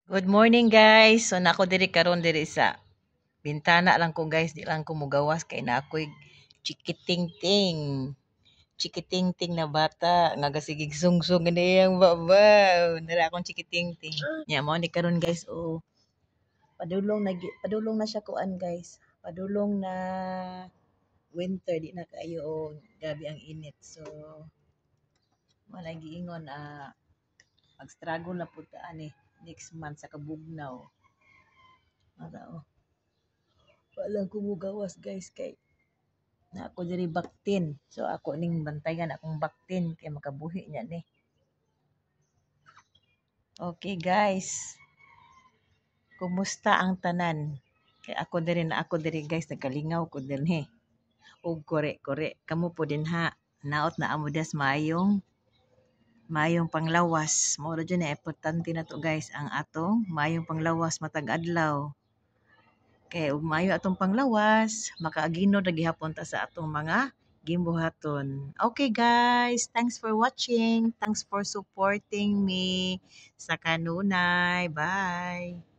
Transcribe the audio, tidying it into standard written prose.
Good morning guys. So nako diri karon diri sa bintana lang ko guys, di lang ko mugawas kay na ako'y chikiting-ting. Chikiting-ting na bata nga gasigig sungsong niyang babaw. Nara akong chikiting-ting. Nya mo ni karon guys, padulong na siya kuan guys. Padulong na winter di na kaayo gabi ang init. So wala giingon mag-struggle na pud ta ani next month sa kabugnaw. Mara wala ko mugawas guys kay na ako diri baktin. So ako ning bantayan akong baktin kay makabuhi niya ni. Okay guys, kumusta ang tanan? Kay ako diri guys nagkalingaw ko dinhi. Og kore kamo po din ha. Naot na amo des mayong panglawas. Mao ra na importante na to guys ang atong mayong panglawas matag adlaw. Kay ug maayo atong panglawas, makaaginod na gihapon ta sa atong mga gimbuhaton. Okay guys, thanks for watching. Thanks for supporting me sa kanunay. Bye.